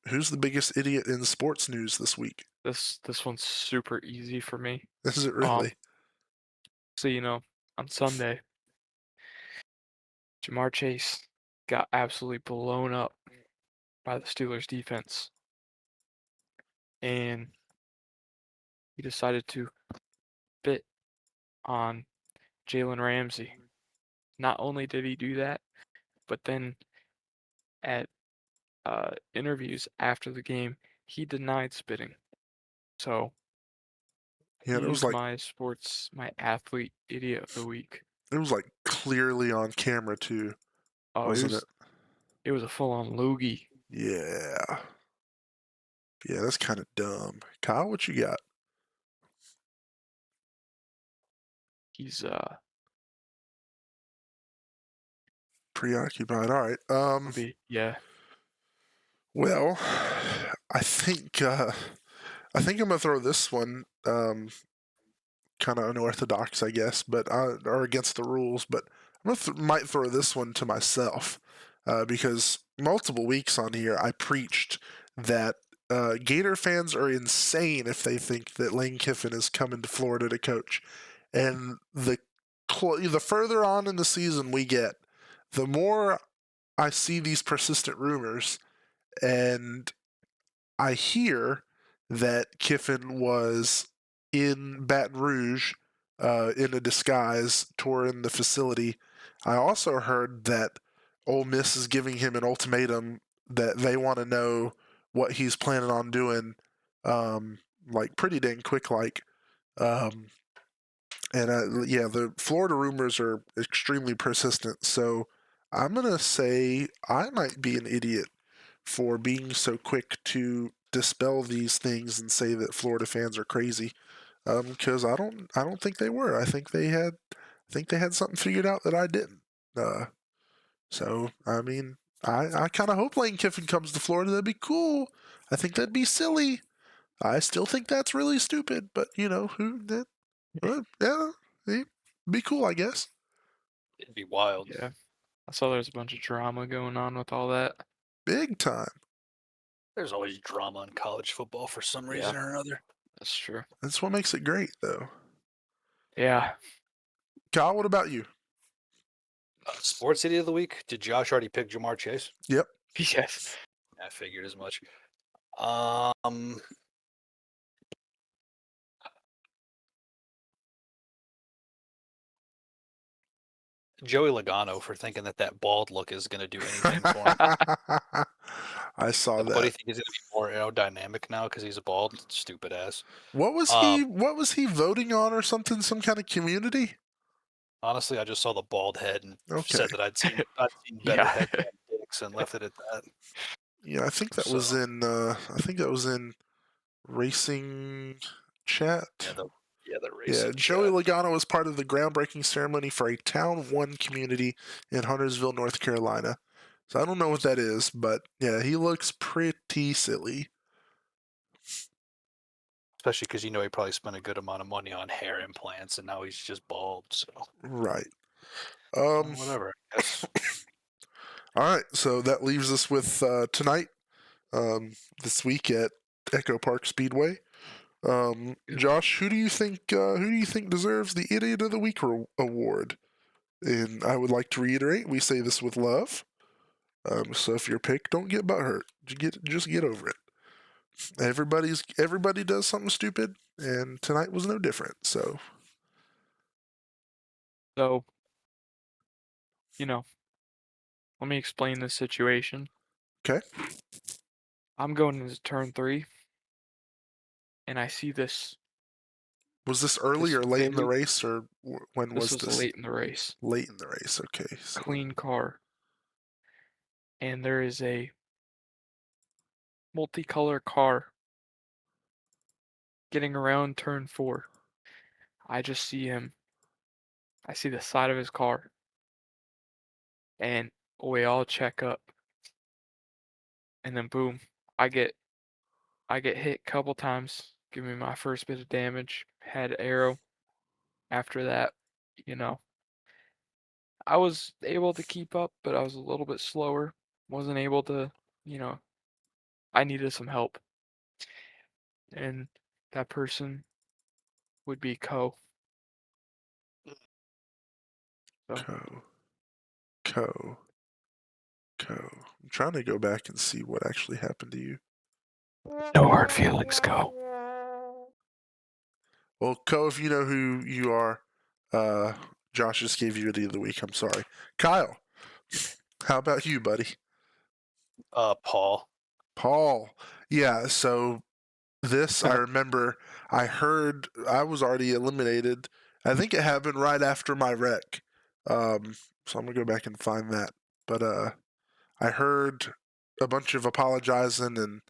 Who's the biggest idiot in sports news this week? This one's super easy for me. Is it Um, really? so on Sunday, Jamar Chase got absolutely blown up by the Steelers defense, and he decided to spit on Jalen Ramsey. Not only did he do that, but then at interviews after the game, he denied spitting. So Yeah, he it was is like my athlete idiot of the week. clearly on camera too, Oh, wasn't it? it was a full-on loogie. Yeah, yeah, that's kind of dumb. Kyle, what you got? He's Preoccupied. All right. yeah. Well, I think I'm gonna throw this one kind of unorthodox, I guess, but or against the rules. But might throw this one to myself because multiple weeks on here I preached that Gator fans are insane if they think that Lane Kiffin is coming to Florida to coach, and the further on in the season we get, the more I see these persistent rumors, and I hear that Kiffin was in Baton Rouge in a disguise touring the facility. I also heard that Ole Miss is giving him an ultimatum that they want to know what he's planning on doing, like pretty dang quick, like. Um, and yeah, the Florida rumors are extremely persistent. So I'm gonna say I might be an idiot for being so quick to dispel these things and say that Florida fans are crazy. Because I don't think they were. I think they had something figured out that I didn't. Uh, so I mean, I kind of hope Lane Kiffin comes to Florida. That'd be cool. I think that'd be silly. I still think that's really stupid, but who that? Yeah, be cool, I guess. It'd be wild. Yeah. I saw there's a bunch of drama going on with all that. Big time. There's always drama in college football for some reason Yeah. or another. That's true. That's what makes it great, though. Yeah. Kyle, what about you? Sports idiot of the week. Did Josh already pick Jamar Chase? Yep. Yes. I figured as much. Um, Joey Logano for thinking that bald look is going to do anything for him. I saw Nobody that. think he's going to be more aerodynamic now because he's bald. Stupid ass. What was Um, he voting on or something? Some kind of community? honestly, I just saw the bald head and Okay. said that I'd seen better Yeah. heads than dicks and left it at that. Yeah, I think that So was in racing chat. the Yeah, racing Joey chat. Logano was part of the groundbreaking ceremony for a Town One community in Huntersville, North Carolina. So I don't know what that is, but yeah, he looks pretty silly. Especially because he probably spent a good amount of money on hair implants and now he's just bald. So Right. whatever, I guess. All right, so that leaves us with tonight, this week at Echo Park Speedway. Josh, who do you think deserves the Idiot of the Week award? And I would like to reiterate, we say this with love. So if you're picked, don't get butthurt. Just get over it. Everybody does something stupid, and tonight was no different. So So, let me explain this situation. okay, I'm going into turn 3, and I see this was this early this or late in the very race, or when this was was this? late in the race. Late in the race. Okay, so Clean car. And there is a multicolor car getting around turn 4. I just see him. I see the side of his car. And we all check up, and then boom, I get hit a couple times, give me my first bit of damage, had arrow. After that, you know, I was able to keep up, but I was a little bit slower. Wasn't able to, you know, I needed some help. And that person would be Co. So Co. I'm trying to go back and see what actually happened to you. no hard feelings, Co. Well, Co, if you know who you are, Josh just gave you Idiot of the Week. I'm sorry. Kyle, how about you, buddy? Paul. Paul. Yeah, so this, I remember I heard I was already eliminated. I think it happened right after my wreck. So I'm going to go back and find that. But I heard a bunch of apologizing and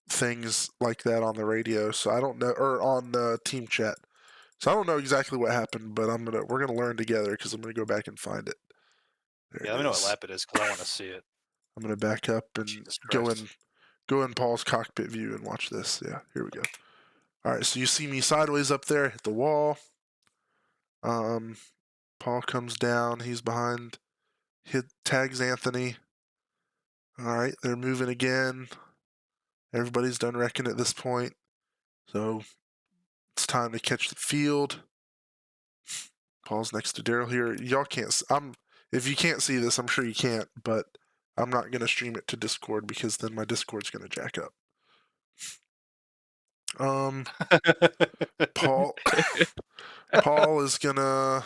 things like that on the radio. So I don't know, or on team chat. So I don't know exactly what happened, but we're gonna learn together because I'm gonna go back and find it. There Yeah, it let me know what is. lap it is because I want to see it. I'm gonna back up and Jesus go Christ. in Paul's cockpit view and watch this. Yeah, here we go. All right, so you see me sideways up there, hit the wall. Paul comes down. He's behind. Tags Anthony. All right, they're moving again. Everybody's done wrecking at this point, so it's time to catch the field. Paul's next to Daryl here. Y'all can't. If you can't see this, I'm sure you can't, but I'm not gonna stream it to Discord because then my Discord's gonna jack up. Paul Paul is gonna.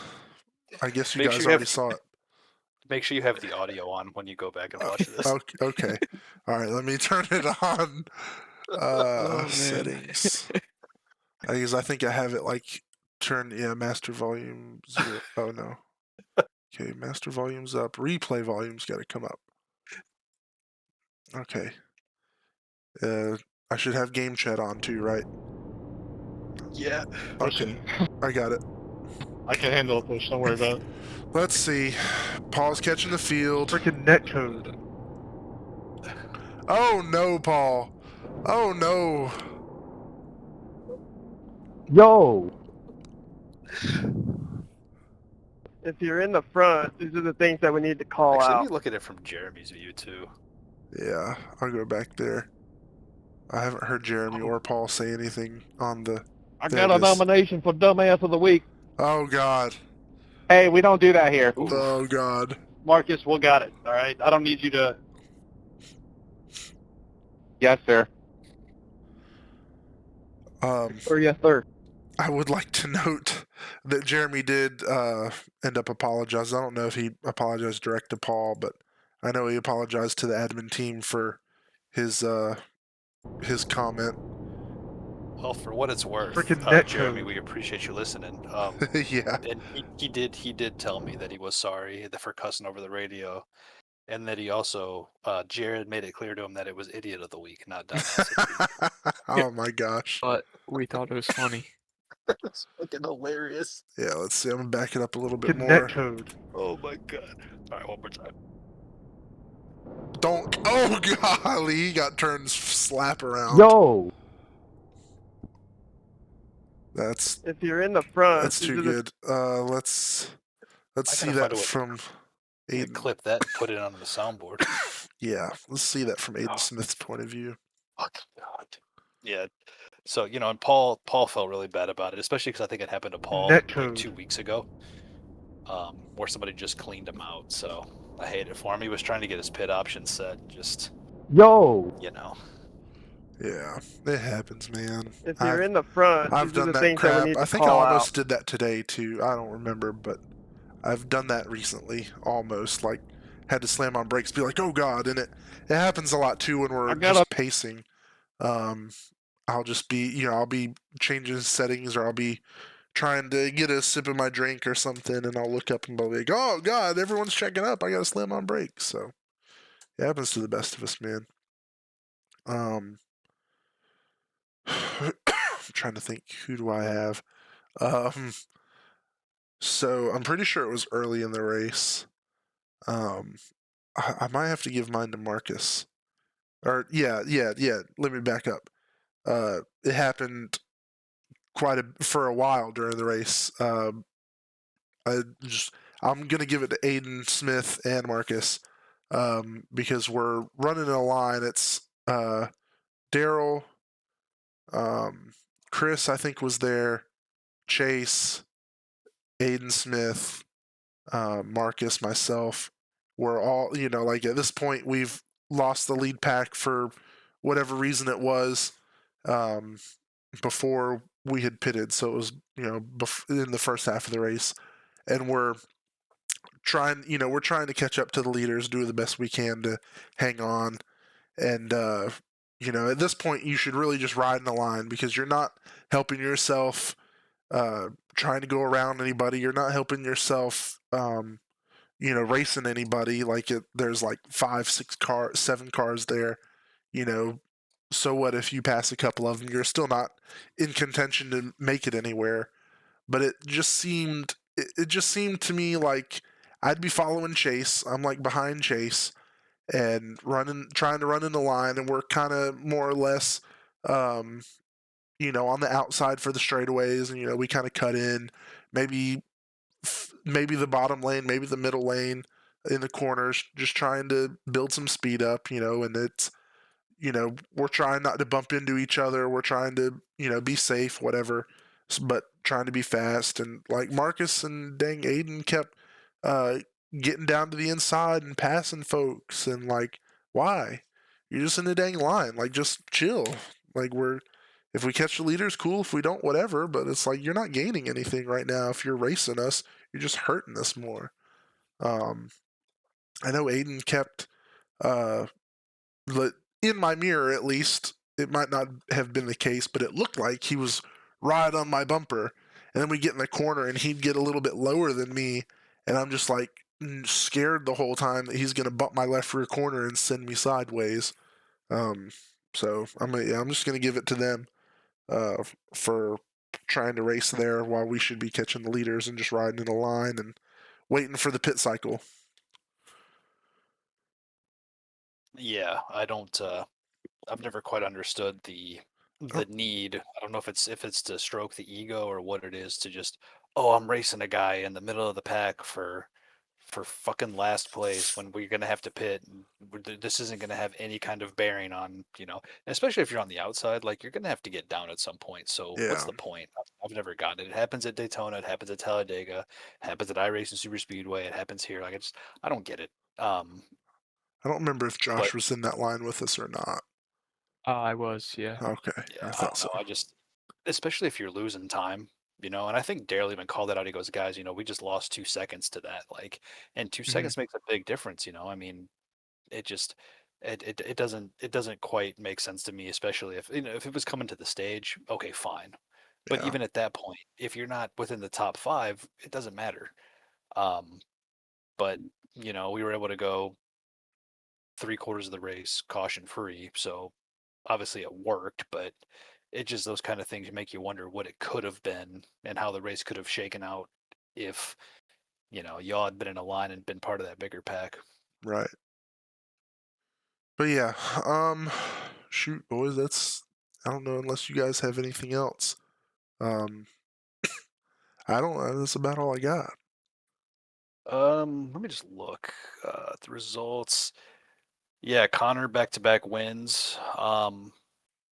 I guess you Make guys sure you already have saw it. Make sure you have the audio on when you go back and watch this. Okay. All right. Let me turn it on. Oh, man. Settings. Because I think I have it like master volume 0. Oh no. Okay, master volume's up. Replay volume's got to come up. Okay. I should have game chat on too, right? Yeah. Okay. I got it. I can handle it, Push. Don't worry about it. Let's see. Paul's catching the field. Freaking netcode. Oh no, Paul. Oh no. Yo! If you're in the front, these are the things that we need to call Actually, let out. me look at it from Jeremy's view too. Yeah, I'll go back there. I haven't heard Jeremy or Paul say anything on the. I There got it a is. nomination for Dumbass of the Week. Oh God. Hey, we don't do that here. Oh God. Marcus, we got it, all right? I don't need you to... Yes, sir. Or yes, sir. I would like to note that Jeremy did end up apologizing. I don't know if he apologized direct to Paul, but I know he apologized to the admin team for his comment. Well, for what it's worth, Freaking netcode. Jeremy, we appreciate you listening. Yeah. And he did tell me that he was sorry for cussing over the radio, and that he also Jared made it clear to him that it was Idiot of the Week, not Dumbass of the Week. Oh my gosh. But we thought it was funny. That's fucking hilarious. Yeah, let's see. I'm gonna back it up a little bit Freaking more. netcode. Oh my god. All right, one more time. Don't. Oh golly, he got turned slap around. Yo! That's If you're in the front, that's too good. Let's I see gotta find that a way to from Aiden. clip that and put it on the soundboard. Yeah, let's see that from Aiden Oh. Smith's point of view. Fuck God. Yeah. So and Paul felt really bad about it, especially because I think it happened to Paul like Netcode. 2 weeks ago, where somebody just cleaned him out. So I hate it for him. He was trying to get his pit option set. Just Yo! Yeah, it happens, man. If you're in the front, I've these are done the that things that we crap. need I to think I call almost out. did that today too. I don't remember, but I've done that recently. Almost like had to slam on brakes, be like, "Oh God!" And it happens a lot too when we're just pacing. I'll just be, I'll be changing settings, or I'll be trying to get a sip of my drink or something, and I'll look up and be like, "Oh God, everyone's checking up. I gotta slam on brakes." So it happens to the best of us, man. I'm trying to think, who do I have? So I'm pretty sure it was early in the race. I might have to give mine to Marcus. Or yeah. Let me back up. It happened for a while during the race. I just I'm gonna give it to Aiden Smith and Marcus, because we're running a line. It's Daryl, Chris, I think was there, Chase, Aiden Smith, Marcus, myself. We're all, like at this point we've lost the lead pack for whatever reason it was, um, before we had pitted. So it was, in the first half of the race, and we're trying to catch up to the leaders, do the best we can to hang on. And, at this point, you should really just ride in the line because you're not helping yourself trying to go around anybody. You're not helping yourself, racing anybody. There's like 7 cars there, you know. So what if you pass a couple of them? You're still not in contention to make it anywhere. But it just seemed to me like I'd be following Chase. I'm like behind Chase and trying to run in the line, and we're kind of more or less, um, on the outside for the straightaways, and we kind of cut in, maybe maybe the bottom lane, maybe the middle lane in the corners, just trying to build some speed up, and it's we're trying not to bump into each other. We're trying to, be safe, whatever, but trying to be fast. And like Marcus and dang Aiden kept uh, getting down to the inside and passing folks. And like, why? You're just in a dang line. Like, just chill. Like, if we catch the leaders, cool. If we don't, whatever. But it's like, you're not gaining anything right now. If you're racing us, you're just hurting us more. Um, I know Aiden kept, uh, in my mirror at least, it might not have been the case, but it looked like he was right on my bumper. And then we get in the corner and he'd get a little bit lower than me. And I'm just like scared the whole time that he's going to bump my left rear corner and send me sideways. Um, so I'm just going to give it to them for trying to race there while we should be catching the leaders and just riding in a line and waiting for the pit cycle. Yeah, I don't. I've never quite understood the need. I don't know if it's to stroke the ego or what it is to just, oh, I'm racing a guy in the middle of the pack for fucking last place when we're gonna have to pit. And this isn't gonna have any kind of bearing on, especially if you're on the outside, like you're gonna have to get down at some point. So what's Yeah, the point? I've never gotten it. It happens at Daytona. It happens at Talladega. It happens at iRacing Super Speedway. It happens here. Like I don't get it. I don't remember if But Josh was in that line with us or not. I was, yeah. Okay, yeah, I I thought don't so. know. Especially if you're losing time, and I think Daryl even called that out. He goes, guys, we just lost 2 seconds to that. Like, and 2 seconds makes a big difference, I mean, it just, it doesn't quite make sense to me, especially if it was coming to the stage, okay, fine. But Yeah, even at that point, if you're not within the top five, it doesn't matter. Um, but, we were able to go 3/4 of the race caution free. So obviously it worked, but it just those kind of things make you wonder what it could have been and how the race could have shaken out if, y'all had been in a line and been part of that bigger pack. right. But yeah, um, shoot, boys, I don't know unless you guys have anything else. Um, I don't know. That's about all I got. Let me just look at the results. Yeah, Connor back-to-back wins.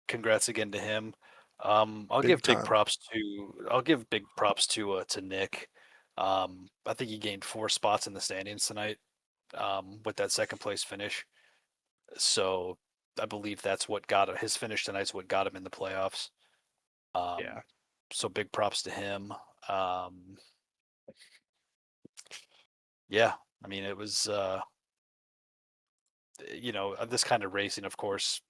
Congrats again to him. I'll Big give big time. props to Nick. I think he gained 4 spots in the standings tonight, with that second place finish. So I believe that's what got him. His finish tonight's what got him in the playoffs. Yeah. So big props to him. Um, yeah, I mean it was this kind of racing, of course,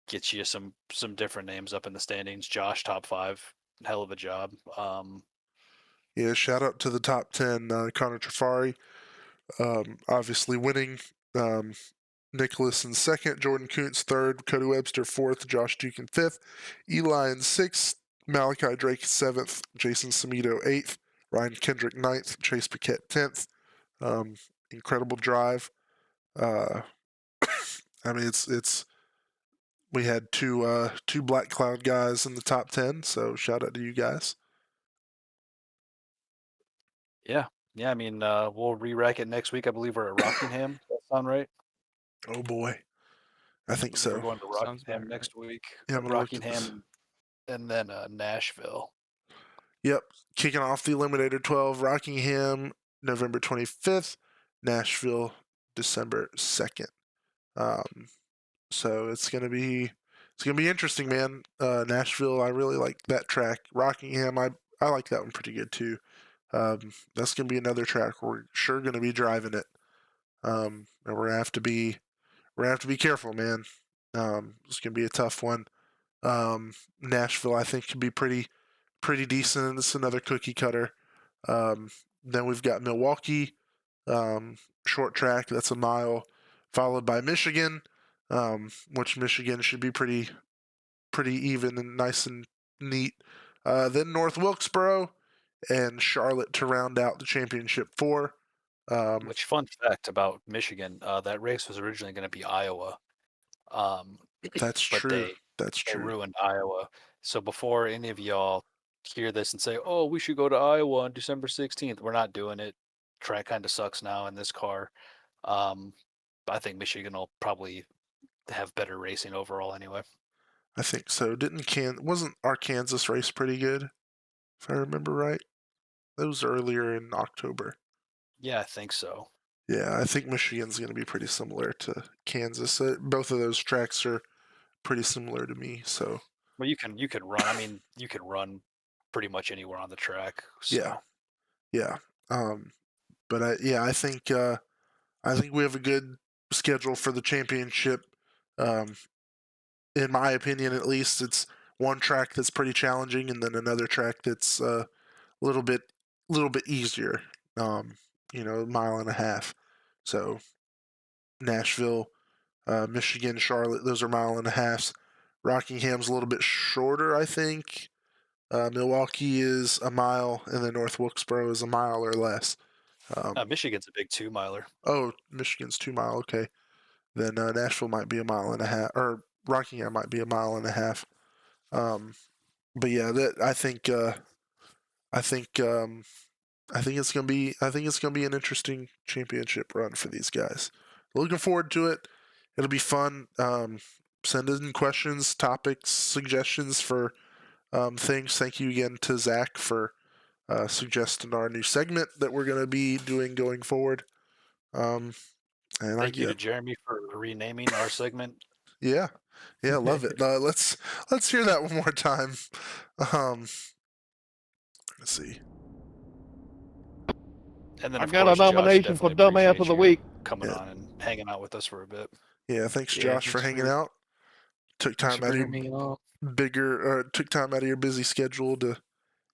gets you some different names up in the standings. Josh, top five, hell of a job. Yeah, shout out to the top 10, Connor Trafari, obviously winning. Um, Nicholas in second, Jordan Kuntz third, Cody Webster fourth, Josh Duke in fifth, Eli in sixth, Malachi Drake seventh, Jason Samito eighth, Ryan Kendrick ninth, Chase Paquette 10th, incredible drive. I mean, it's we had two Black Cloud guys in the top 10, so shout out to you guys. Yeah. I mean, we'll re-rack it next week. I believe we're at Rockingham. Does that sound right? Oh boy, I think I believe we're so. going to Sounds about Rockingham right. next week. Yeah, I'm gonna look at this. Rockingham and then Nashville. Yep, kicking off the Eliminator 12, Rockingham, November 25th, Nashville, December 2nd. So it's gonna be interesting, man. Nashville, I really like that track. Rockingham, I like that one pretty good too. That's gonna be another track we're sure gonna be driving it. And we're gonna have to be careful, man. It's gonna be a tough one. Nashville, I think, could be pretty decent. It's another cookie cutter. Then we've got Milwaukee, short track. That's a mile, followed by Michigan, which Michigan should be pretty even and nice and neat. Then North Wilkesboro and Charlotte to round out the championship 4. Which, fun fact about Michigan, that race was originally going to be Iowa. That's but true. they ruined Iowa. So before any of y'all hear this and say, "Oh, we should go to Iowa on December 16th," we're not doing it. Track kind of sucks now in this car. I think Michigan will probably have better racing overall anyway. I think so. Wasn't our Kansas race pretty good? If I remember right, that was earlier in October. Yeah, I think so. Yeah, I think Michigan's going to be pretty similar to Kansas. Both of those tracks are pretty similar to me. So Well, you could run. I mean, you could run pretty much anywhere on the track. So. yeah. But I think we have a good schedule for the championship. In my opinion, at least, it's one track that's pretty challenging, and then another track that's a little bit easier. A mile and a half. So Nashville, Michigan, Charlotte, those are mile and a halves. Rockingham's a little bit shorter, I think. Milwaukee is a mile, and then North Wilkesboro is a mile or less. Michigan's a big 2-miler. Oh, Michigan's 2 mile. Okay, then Nashville might be a mile and a half, or Rockingham might be a mile and a half. But yeah, I think it's gonna be an interesting championship run for these guys. Looking forward to it. It'll be fun. Send in questions, topics, suggestions for things. Thank you again to Zach for suggesting our new segment that we're gonna be doing going forward. And Thank you to Jeremy for renaming our segment. Yeah, love it. Let's hear that one more time. Let's see. And then I got a nomination for Dumbass of the Week. Coming on and hanging out with us for a bit. Yeah, thanks Josh for hanging out. Took time out of your took time out of your busy schedule to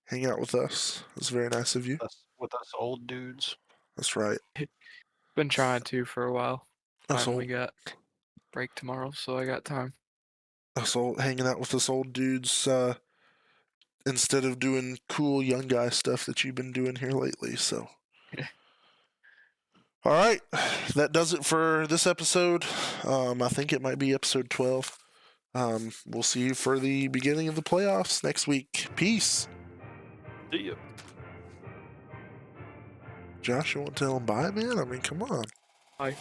hang out with us. That's very nice of you. With us old dudes. That's right. Been trying to for a while. Finally got break tomorrow, so I got time. Hanging out with us old dudes instead of doing cool young guy stuff that you've been doing here lately. So. All right, that does it for this episode. I think it might be episode 12. We'll see you for the beginning of the playoffs next week. Peace. See ya. Josh, you want to tell them bye, man? I mean, come on. Bye.